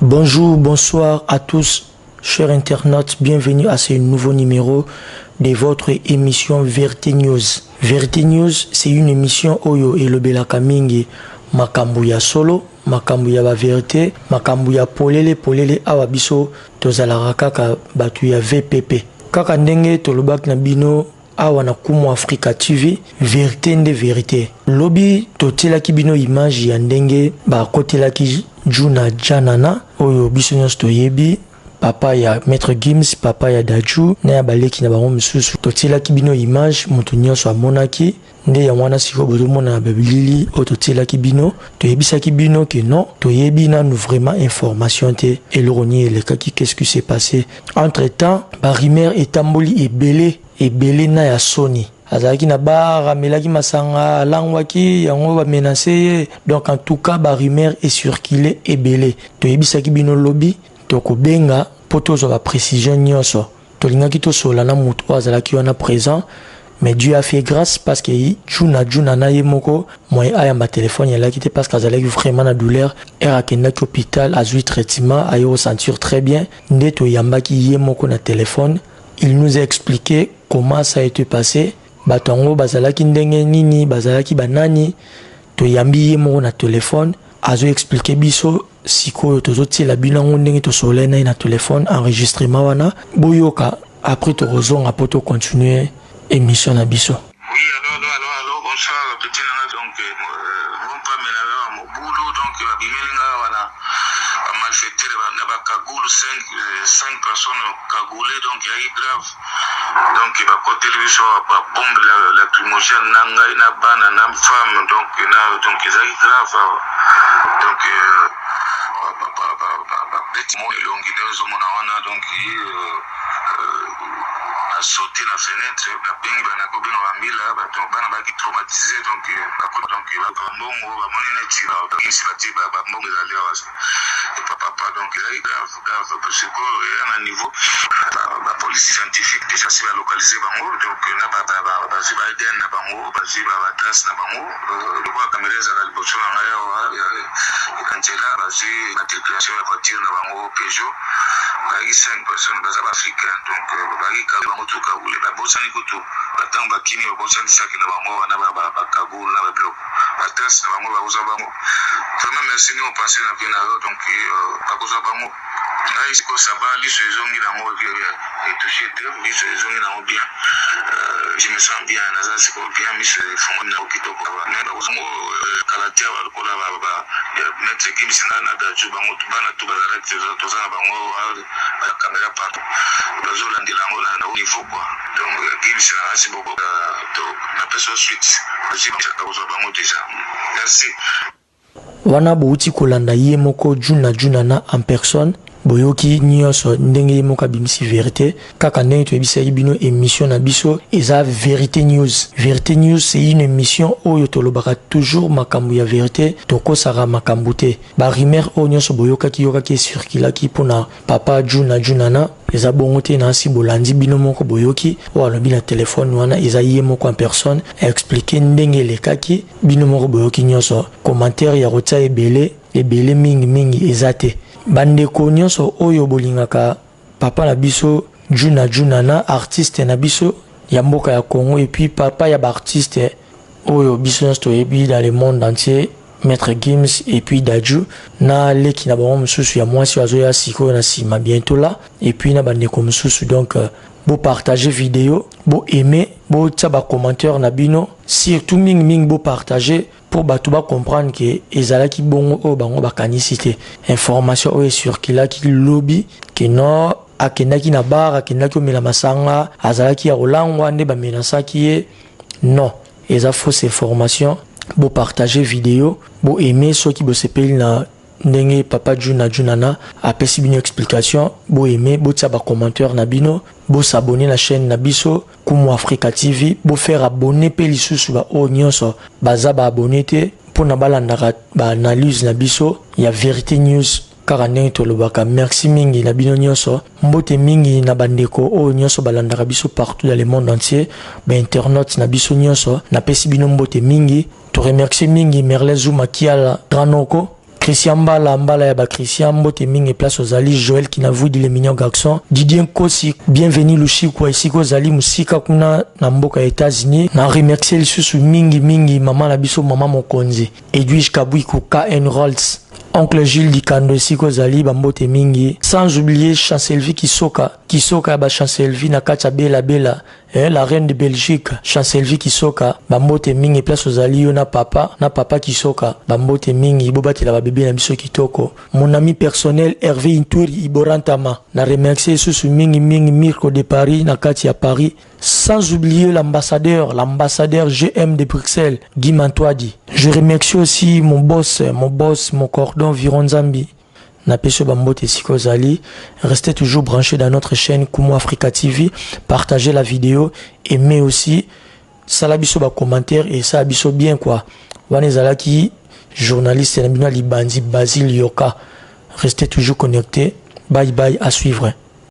Bonjour, bonsoir à tous, chers internautes, bienvenue à ce nouveau numéro de votre émission Vérité News. Vérité News, c'est une émission Oyo et le Belakaming, Makambuya solo, Makambuya ba vérité, Makambuya polele awabiso, tozalara kaka batuya VPP. Kaka ndenge tolobak na bino awa na Kumu Africa TV, vérité nde vérité. Lobby totelaki bino image ya ndenge ba kotelaki Juna Janana oyo biso nyonso toyebi papa ya Maître Gims, papa ya Daju na ya baleki na bango misusu totelaki bino image moto nyonso amonaki nde ya mwana siko bozomona na babilili oyo totelaki bino toyebisaki bino ke non toyebi nanu vraiment information te eloko nini elekaki qu'est-ce qui s'est passé entre temps barimer etamboli ebele na ya Sony azalaki na bar amelaki masanga alangwaki yango ba menacer donc en tout cas ba rumeur est circulé ebele toyebisaki bino lobby tokobenga poto zo ba précision nyonso tolingaki to sola na mutu azalaki wana présent mais Dieu a fait grâce parce que Juna na yemoko moi aya ma téléphone yalaki te parce qu'azalaki vraiment na douleur era kendaki hôpital azui traitement ayo sentir très bien ndeto yambaki yemoko na téléphone. Il nous a expliqué comment ça a été passé. Batongo bazalaki ndenge nini bazalaki banani to yambi mo na téléphone azo expliquer biso siko tozoti la binango ndenge to solena na téléphone enregistrement wana boyoka après to rozonga poto continuer émission na biso. Oui, alors, bonsoir, petit nana, donc, mon pas ménageur, mon boulot, donc, bimelinga, voilà, malfaiteur, n'a pas cagoule, 5 personnes cagoulées, donc, il y a eu grave. Donc, il va côté le viso, bombe, lacrymogène, nanga, ina bana, nam femme, donc, il y a eu grave. Donc, petit mot, il a donc, sauter la fenêtre na bengi bana ko bino bambila bato bana baki traumatisé donc ba mbongo ba monene tira donc si ba tiba ba mbongo za leo et papa donc il est grave parce que à un niveau la police scientifique déjà si va localiser bango donc na ba si ba den na bango ba si ba trace na bango le quoi caméra za la bocho na ya Angela ba si matriculation ya voiture na bango Peugeot ba 5 personnes ba africain donc ba ka tuka ule babosani kutu batanga bakini babosani saki na bango wana bakagula na bablok batas na bango bakoza bango vraiment merci ni on passer na bien donc bakoza bango là ici ko saba liso ezongi na ngo et touché te liso ezongi na ngo bien je me sens bien na ça c'est bien miss fongo na kitoko na bakoza ngo kalatia bakola ba Maître Gims na Daju bango tubana tubala recte tozana bango ba caméra par bazolandi lango na niveau. Donc, Gims a assez beaucoup de personne suite. Merci. Wana bouti kolanda yemoko Juna na en personne. Boyoki nyonso ndenge yemoka bimisi vérité kaka ndenge toyebisa bino émission na biso eza Vérité News. Vérité News c'est une émission oyo tolobaka toujours makambu ya vérité tokosaka makambu te ba rumeur oyo nyonso boyokaki circulaki pona papa Juna na eza bongo te na si bolandi bino moko boyoki o alobi na téléphone wana eza yemoko en personne expliquer ndenge lekaki bino moko boyoki nyonso commentaire ya rota ebele mingi eza te bandeko nyonso oyo bolingaka papa na biso Juna na artiste na biso ya mboka ya Congo et puis papa ya ba artiste oyo biso nyonso toyebi dans le monde entier Maître Gims et puis Daju na leki na bango mususu ya mwasi azoya siko na sima bientôt là et puis na bandeko mususu donc bo partager vidéo bo aimer bo taba commentaire na bino surtout mingi bo partager pour bato ba comprendre que ezalaki bongo o bango bakanisité information o circulaki lobby que non akendaki na bar akendaki omela masanga azalaki ya rolangwa nde ba menasaki ye non eza fausse information bo partager vidéo bo aimer ceux qui bo sepeli na ndenge papa Juna na apesi bino explication bo aimer bo tia ba commentaire na bino bo s'abonner la chaîne na biso Kumu Africa TV bo faire abonner pe lisusu ba o nyonso baza ba abonner te pour na balandaka ba analyse na biso ya Vérité News kaka ndenge tolobaka merci mingi na bino nyonso mbote mingi na bandeko o nyonso balandaka biso partout dans le monde entier ba internautes na biso nyonso na pesi bino mbote mingi to remercier mingi Merle Zuma Kiala Granoko Christian Mbala ya ba Christian Mbote mingi place aux Ali Joël qui n'a vu les mignons garçons Didier Nkosi bienvenue Lushikwa ici ko zali musika kuna na mboka États-Unis na remercier le susu mingi maman la biso maman Mokonzi Edwige Kabui ko KN Rolls Oncle Gilles Dikando Siko Zali Bambote Mingi sans oublier Chancelvi Kisoka ba Chancelvi na kacha bela la reine de Belgique Chancelvi Kisoka Bambote Mingi place aux Zali na papa Kisoka Bambote Mingi bobati la bébé na biso kitoko mon ami personnel Hervé Inturi Iborantama na remercier susu mingi Mirko de Paris na kacha ya Paris sans oublier l'ambassadeur GM de Bruxelles Guy Mantouadi. Je remercie aussi mon boss, mon cordon Vironzambi. Napeso Bambote Siko Zali. Restez toujours branchés dans notre chaîne Kumo Africa TV. Partagez la vidéo. Aimez aussi. Salabiso ba commentaire et ça abiso bien quoi. Wanezalaki, journaliste Nabina Libandi Basile Yoka. Restez toujours connectés. Bye bye, à suivre.